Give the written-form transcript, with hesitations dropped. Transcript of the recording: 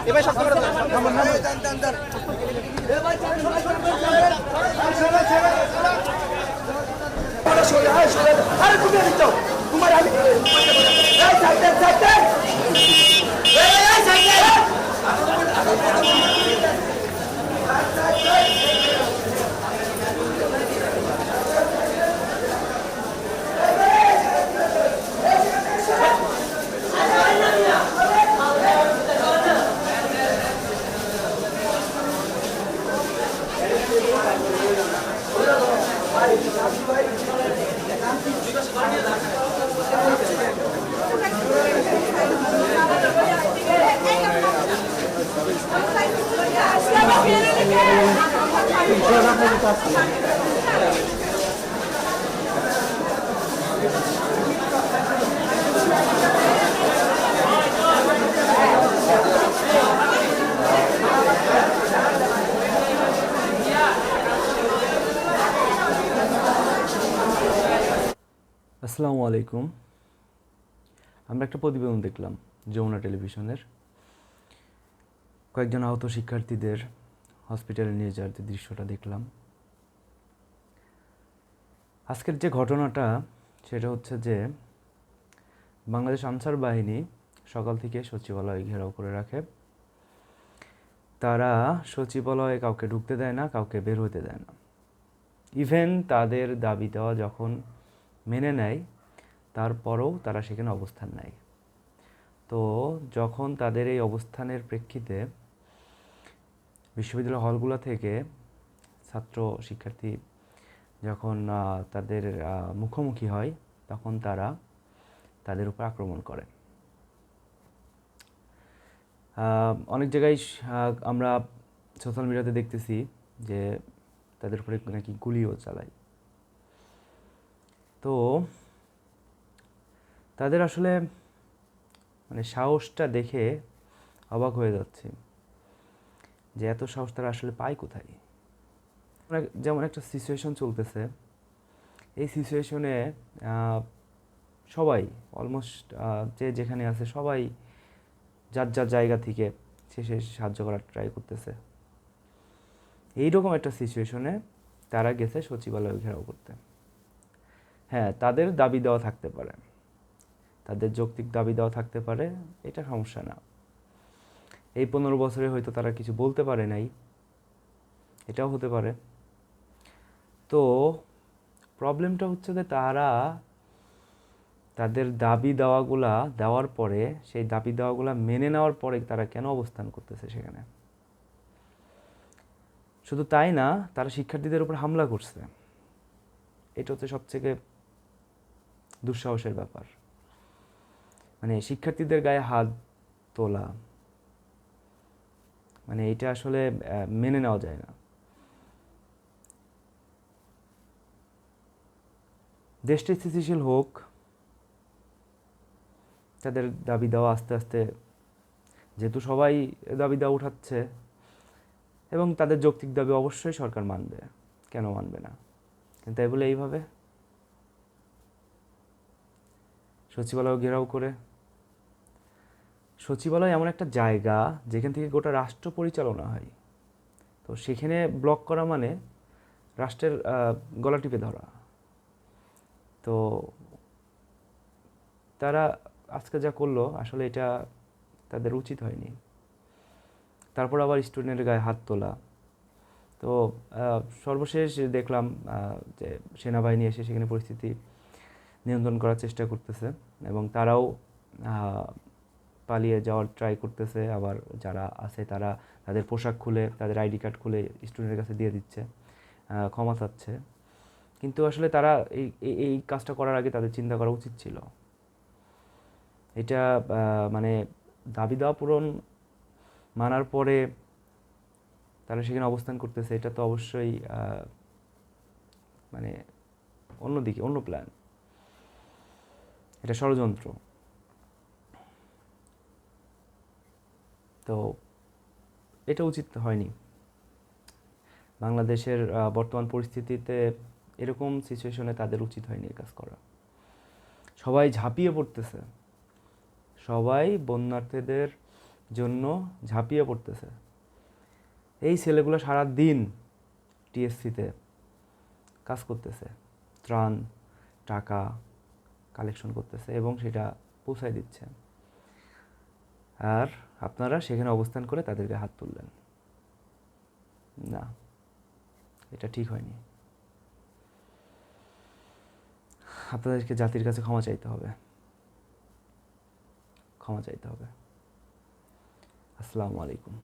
এবার সব করে আরে তুমি যাও তোমার আমি আসসালামু আলাইকুম। আমরা একটা প্রতিবেদন দেখলাম যমুনা টেলিভিশনের। কয়েকজন আহত শিক্ষার্থীদের হসপিটালে নিয়ে যাওয়ার যে দৃশ্যটা দেখলাম। আজকের যে ঘটনাটা সেটা হচ্ছে যে বাংলাদেশ আনসার বাহিনী সকাল থেকে সচিবালয় ঘেরাও করে রাখে। তারা সচিবালয়ে কাউকে ঢুকতে দেয় না, কাউকে বের হতে দেয় না। ইভেন তাদের দাবি দেওয়া যখন মেনে নেয় তারপরেও তারা সেখানে অবস্থান নেয়। তো যখন তাদের এই অবস্থানের প্রেক্ষিতে বিশ্ববিদ্যালয় হলগুলো থেকে ছাত্র শিক্ষার্থী যখন তাদের মুখোমুখি হয় তখন তারা তাদের উপর আক্রমণ করে। অনেক জায়গায় আমরা সোশ্যাল মিডিয়াতে দেখতেছি যে তাদের উপরে নাকি গুলিও চালায়। তো তাদের আসলে মানে সাহসটা দেখে অবাক হয়ে যাচ্ছে যে এত সাহস তারা আসলে পায় কোথায়। যেমন একটা সিচুয়েশন চলতেছে, এই সিচুয়েশনে সবাই অলমোস্ট যে যেখানে আছে সবাই যার যার জায়গা থেকে সে সাহায্য করার ট্রাই করতেছে। এইরকম একটা সিচুয়েশনে তারা গেছে সচিবালয় ঘেরাও করতে। হ্যাঁ, তাদের দাবি দেওয়া থাকতে পারে, তাদের যৌক্তিক দাবি দেওয়া থাকতে পারে, এটা সমস্যা না। এই 15 বছরে হয়তো তারা কিছু বলতে পারে নাই, এটাও হতে পারে। তো প্রবলেমটা হচ্ছে যে তারা তাদের দাবি দেওয়াগুলা দেওয়ার পরে, সেই দাবি দেওয়াগুলা মেনে নেওয়ার পরে তারা কেন অবস্থান করতেছে সেখানে। শুধু তাই না, তারা শিক্ষার্থীদের উপর হামলা করছে। এটা হচ্ছে সবথেকে দুঃসাহসের ব্যাপার। মানে শিক্ষার্থীদের গায়ে হাত তোলা, মানে এটা আসলে মেনে নেওয়া যায় না। দেশটি স্থিতিশীল হোক, তাদের দাবি দেওয়া আস্তে আস্তে, যেহেতু সবাই দাবি দেওয়া উঠাচ্ছে এবং তাদের যৌক্তিক দাবি অবশ্যই সরকার মানবে, কেন মানবে না। কিন্তু তাই বলে এইভাবে সচিবালয় ঘেরাও করে। সচিবালয় এমন একটা জায়গা যেখান থেকে গোটা রাষ্ট্র পরিচালনা হয়। তো সেখানে ব্লক করা মানে রাষ্ট্রের গলা টিপে ধরা। তো তারা আজকে যা করলো আসলে এটা তাদের উচিত হয়নি। তারপর আবার স্টুডেন্টের গায়ে হাত তোলা। তো সর্বশেষ দেখলাম যে সেনাবাহিনী এসে সেখানে পরিস্থিতি নিয়ন্ত্রণ করার চেষ্টা করতেছে এবং তারাও পালিয়ে যাওয়ার ট্রাই করতেছে। আবার যারা আছে তারা তাদের পোশাক খুলে, তাদের আইডি কার্ড খুলে স্টুডেন্টের কাছে দিয়ে দিচ্ছে, ক্ষমা চাচ্ছে। কিন্তু আসলে তারা এই কাজটা করার আগে তাদের চিন্তা করা উচিত ছিল। এটা মানে দাবি দেওয়া পূরণ মানার পরে তারা সেখানে অবস্থান করতেছে, এটা তো অবশ্যই মানে অন্যদিকে অন্য প্ল্যান, এটা ষড়যন্ত্র। তো এটা উচিত হয়নি। বাংলাদেশের বর্তমান পরিস্থিতিতে এরকম সিচুয়েশনে তাদের উচিত হয়নি এই কাজ করা। সবাই ঝাঁপিয়ে পড়তেছে, সবাই বন্যার্থীদের জন্য ঝাঁপিয়ে পড়তেছে। এই ছেলেগুলো সারা দিন টিএসসিতে কাজ করতেছে, ত্রাণ টাকা কালেকশন করতেছে এবং সেটা পৌঁছায় দিচ্ছে, আর আপনারা সেখানে অবস্থান করে তাদেরকে হাত তুললেন না। এটা ঠিক হয়নি। আপনাদেরকে জাতির কাছে ক্ষমা চাইতে হবে, ক্ষমা চাইতে হবে। আসসালামু আলাইকুম।